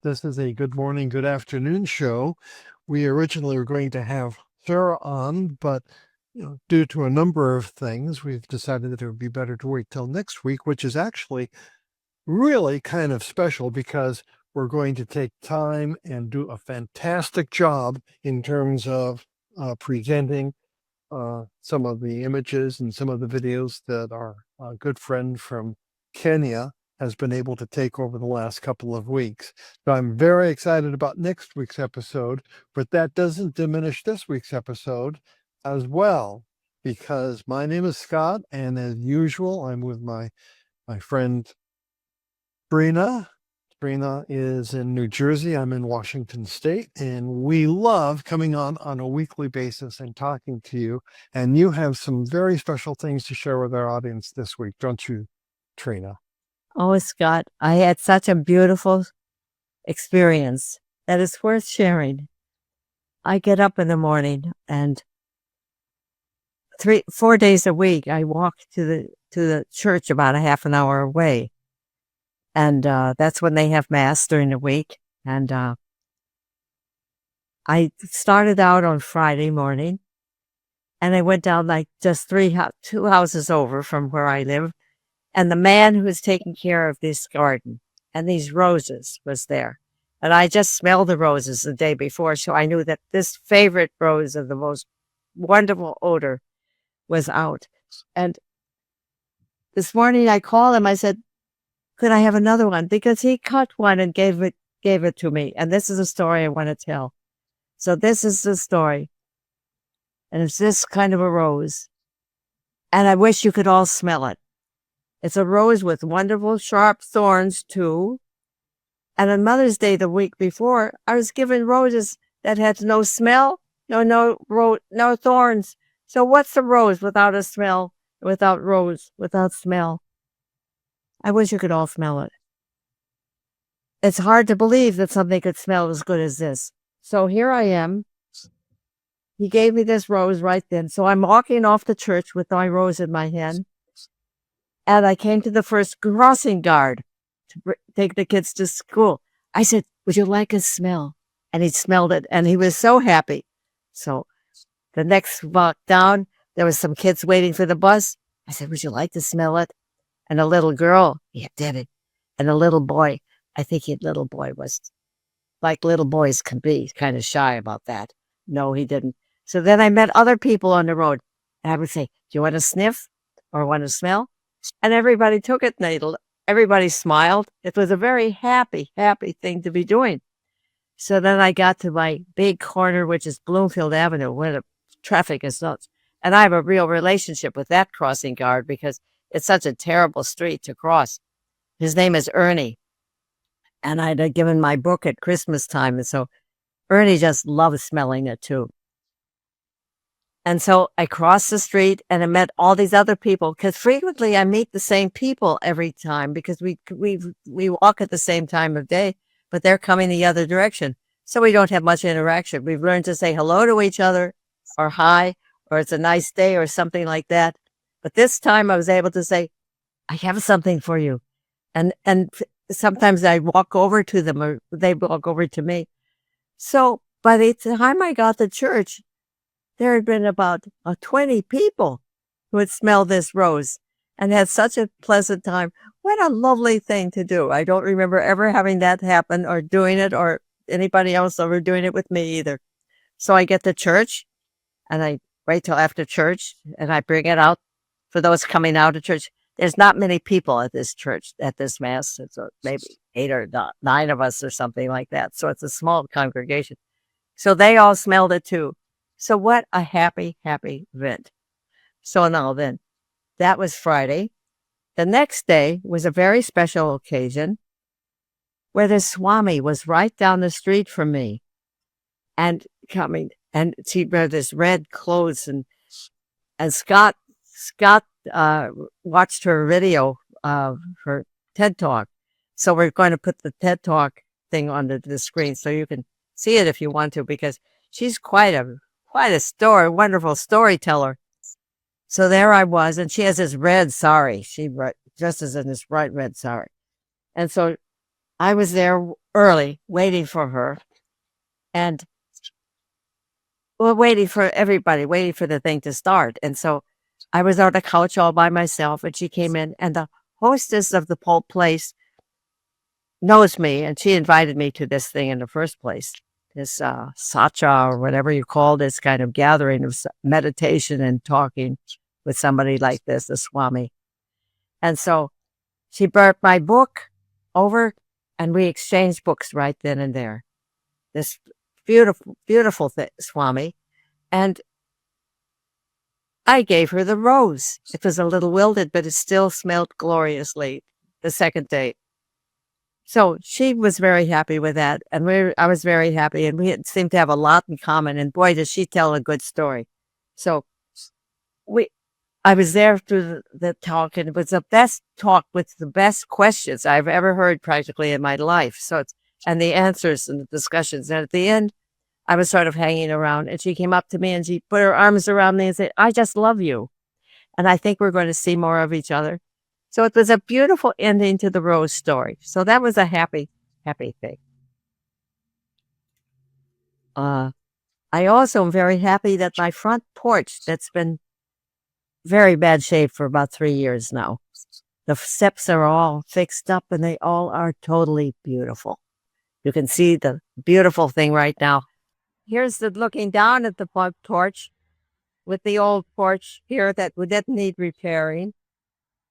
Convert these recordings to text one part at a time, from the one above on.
This is a good morning, good afternoon show. We originally were going to have Sarah on, but due to a number of things, we've decided that it would be better to wait till next week, which is actually really kind of special because we're going to take time and do a fantastic job in terms of presenting some of the images and some of the videos that our good friend from Kenya has been able to take over the last couple of weeks. So I'm very excited about next week's episode, but that doesn't diminish this week's episode as well, because my name is Scott, and as usual, I'm with my friend Brina. Brina is in New Jersey. I'm in Washington State, and we love coming on a weekly basis and talking to you. And you have some very special things to share with our audience this week, don't you, Trina? Oh, Scott, I had such a beautiful experience that is worth sharing. I get up in the morning and 4 days a week, I walk to the church about a half an hour away. And that's when they have mass during the week. And I started out on Friday morning, and I went down like just two houses over from where I live. And the man who was taking care of this garden and these roses was there. And I just smelled the roses the day before, so I knew that this favorite rose of the most wonderful odor was out. And this morning I called him. I said, could I have another one? Because he cut one and gave it to me. And this is a story I want to tell. So this is the story. And it's this kind of a rose. And I wish you could all smell it. It's a rose with wonderful sharp thorns too. And on Mother's Day the week before, I was given roses that had no smell, no thorns. So what's a rose without a smell, without rose, without smell? I wish you could all smell it. It's hard to believe that something could smell as good as this. So here I am. He gave me this rose right then. So I'm walking off the church with my rose in my hand. And I came to the first crossing guard to take the kids to school. I said, would you like a smell? And he smelled it, and he was so happy. So the next walk down, there was some kids waiting for the bus. I said, would you like to smell it? And a little girl, yeah, did it. And a little boy, I think little boy was like little boys can be, kind of shy about that. No, he didn't. So then I met other people on the road. And I would say, do you want to sniff or want to smell? And everybody took it, and everybody smiled. It was a very happy, happy thing to be doing. So then I got to my big corner, which is Bloomfield Avenue, where the traffic is nuts. And I have a real relationship with that crossing guard because it's such a terrible street to cross. His name is Ernie. And I'd given my book at Christmas time. And so Ernie just loves smelling it too. And so I crossed the street and I met all these other people, because frequently I meet the same people every time because we walk at the same time of day, but they're coming the other direction. So we don't have much interaction. We've learned to say hello to each other or hi, or it's a nice day or something like that. But this time I was able to say, I have something for you. And sometimes I walk over to them or they walk over to me. So by the time I got to church, there had been about 20 people who had smelled this rose and had such a pleasant time. What a lovely thing to do. I don't remember ever having that happen or doing it or anybody else ever doing it with me either. So I get to church and I wait till after church and I bring it out for those coming out of church. There's not many people at this church, at this mass. It's maybe 8 or 9 of us or something like that. So it's a small congregation. So they all smelled it too. So what a happy, happy event. So now then, that was Friday. The next day was a very special occasion where the Swami was right down the street from me and coming, and she wore this red clothes, and Scott watched her video of her TED Talk. So we're going to put the TED Talk thing on the screen so you can see it if you want to, because she's quite a wonderful storyteller. So there I was, and she has this red sari. She dresses in this bright red sari. And so I was there early waiting for her, and well, waiting for everybody, waiting for the thing to start. And so I was on the couch all by myself, and she came in, and the hostess of the whole place knows me, and she invited me to this thing in the first place. This sacha or whatever you call this kind of gathering of meditation and talking with somebody like this, the Swami. And so she brought my book over, and we exchanged books right then and there. This beautiful, beautiful Swami. And I gave her the rose. It was a little wilted, but it still smelled gloriously the second day. So she was very happy with that, and I was very happy, and we seemed to have a lot in common. And boy, does she tell a good story! So I was there through the talk, and it was the best talk with the best questions I've ever heard practically in my life. So and the answers and the discussions, and at the end, I was sort of hanging around, and she came up to me and she put her arms around me and said, "I just love you, and I think we're going to see more of each other." So it was a beautiful ending to the rose story. So that was a happy, happy thing. I also am very happy that my front porch, that's been very bad shape for about 3 years now, the steps are all fixed up and they all are totally beautiful. You can see the beautiful thing right now. Here's the looking down at the front porch with the old porch here that didn't need repairing,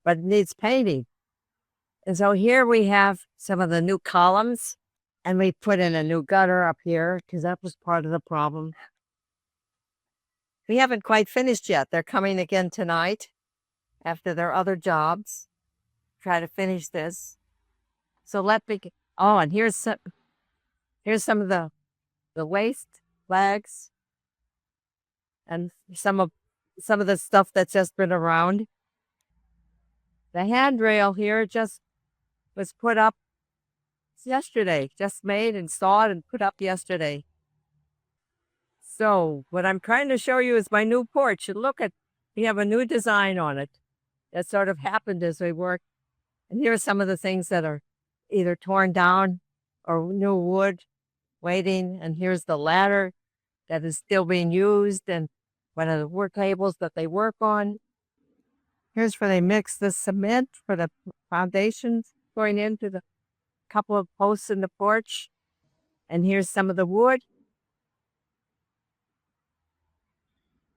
but it needs painting. And so here we have some of the new columns, and we put in a new gutter up here because that was part of the problem. We haven't quite finished yet. They're coming again tonight after their other jobs. Try to finish this. So let me. Oh, and here's some of the waste flags and some of the stuff that's just been around. The handrail here just was put up yesterday, just made, installed, and put up yesterday. So what I'm trying to show you is my new porch. And look we have a new design on it that sort of happened as we worked. And here are some of the things that are either torn down or new wood waiting. And here's the ladder that is still being used and one of the work tables that they work on. Here's where they mix the cement for the foundations going into the couple of posts in the porch. And here's some of the wood.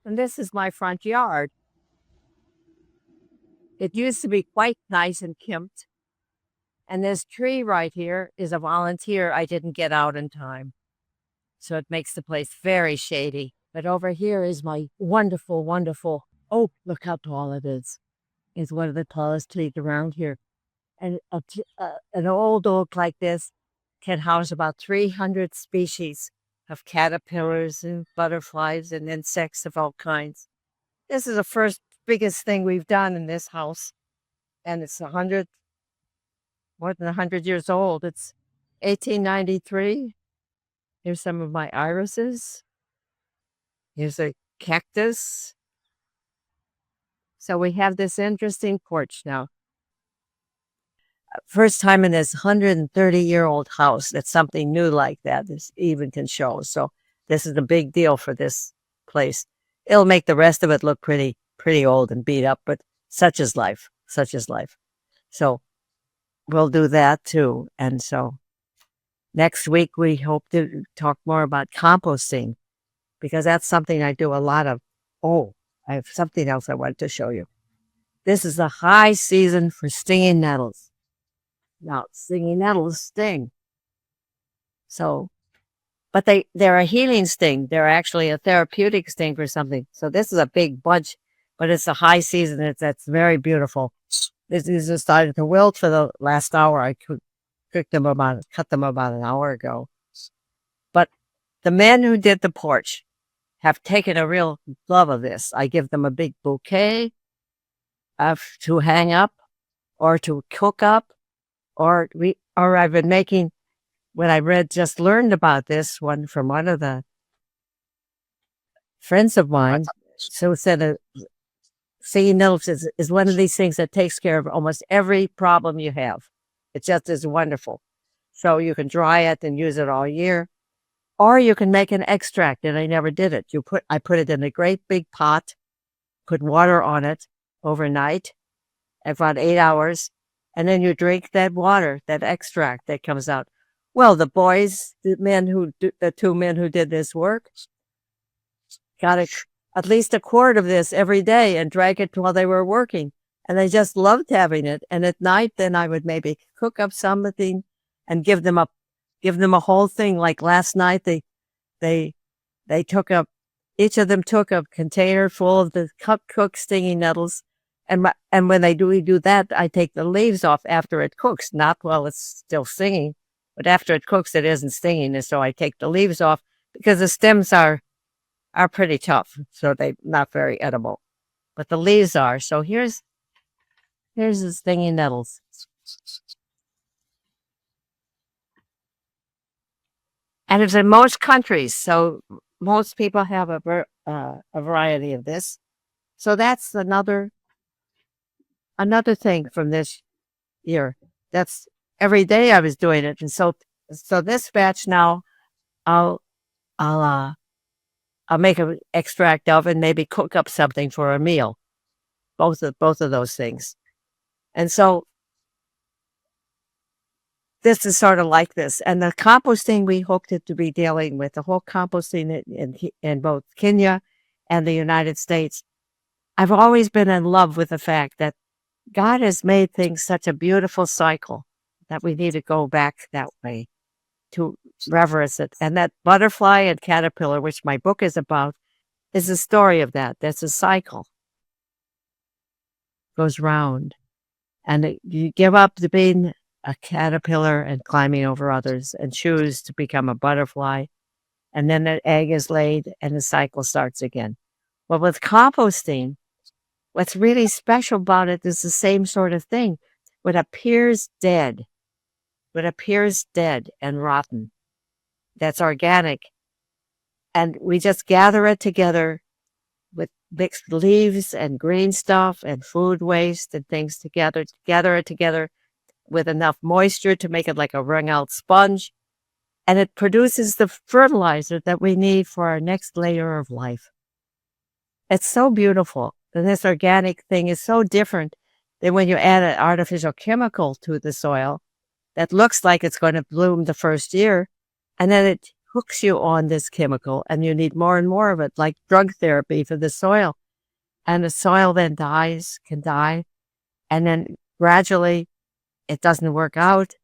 And this is my front yard. It used to be quite nice and kempt. And this tree right here is a volunteer I didn't get out in time. So it makes the place very shady. But over here is my wonderful, wonderful, oh, look how tall it is. It's one of the tallest trees around here. And an old oak like this can house about 300 species of caterpillars and butterflies and insects of all kinds. This is the first biggest thing we've done in this house. And it's more than 100 years old. It's 1893. Here's some of my irises. Here's a cactus. So we have this interesting porch now. First time in this 130-year-old house that something new like that this even can show. So this is a big deal for this place. It'll make the rest of it look pretty old and beat up, but such is life. Such is life. So we'll do that too. And so next week we hope to talk more about composting because that's something I do a lot of. Oh, I have something else I want to show you. This is a high season for stinging nettles. Now, stinging nettles sting. So, but they're a healing sting. They're actually a therapeutic sting for something. So this is a big bunch, but it's a high season. That's very beautiful. These are starting to wilt for the last hour. I cut them about an hour ago. But the men who did the porch have taken a real love of this. I give them a big bouquet to hang up or to cook up. Or I've been making, when I learned about this one from one of the friends of mine. So said singing nettles is one of these things that takes care of almost every problem you have. It just is wonderful. So you can dry it and use it all year. Or you can make an extract, and I never did it. I put it in a great big pot, put water on it overnight, about 8 hours, and then you drink that water, that extract that comes out. Well, the two men who did this work, got at least a quart of this every day and drank it while they were working. And they just loved having it. And at night, then I would maybe cook up something and give them a whole thing. Like last night, they each of them took a container full of the cooked stinging nettles. And when we do that, I take the leaves off after it cooks, not while it's still stinging, but after it cooks, it isn't stinging. And so I take the leaves off because the stems are pretty tough, so they're not very edible. But the leaves are. So here's the stinging nettles. And it's in most countries, so most people have a variety of this. So that's another thing from this year. That's every day I was doing it, and so this batch now, I'll make an extract of and maybe cook up something for a meal. Both of those things. And so this is sort of like this. And the composting, we hoped it to be dealing with the whole composting in both Kenya and the United States. I've always been in love with the fact that God has made things such a beautiful cycle that we need to go back that way to reverence it. And that butterfly and caterpillar, which my book is about, is a story of that. That's a cycle. Goes round. And you give up to being a caterpillar and climbing over others and choose to become a butterfly. And then the egg is laid and the cycle starts again. Well, with composting, what's really special about it is the same sort of thing. What appears dead and rotten, that's organic. And we just gather it together with mixed leaves and green stuff and food waste and things together, gather it together with enough moisture to make it like a wrung out sponge. And it produces the fertilizer that we need for our next layer of life. It's so beautiful. And this organic thing is so different than when you add an artificial chemical to the soil that looks like it's going to bloom the first year. And then it hooks you on this chemical and you need more and more of it, like drug therapy for the soil. And the soil then can die. And then gradually it doesn't work out.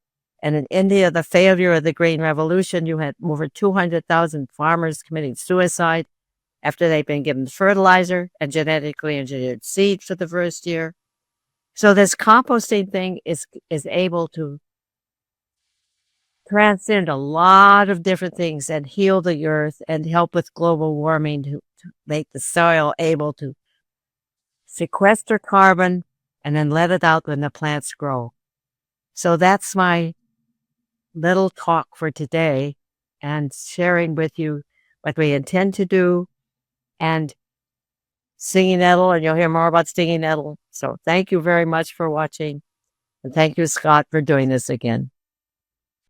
And in India, the failure of the Green Revolution, you had over 200,000 farmers committing suicide after they've been given fertilizer and genetically engineered seed for the first year. So this composting thing is able to transcend a lot of different things and heal the earth and help with global warming to make the soil able to sequester carbon and then let it out when the plants grow. So that's my little talk for today and sharing with you what we intend to do and stinging nettle, and you'll hear more about stinging nettle. So thank you very much for watching. And thank you, Scott, for doing this again.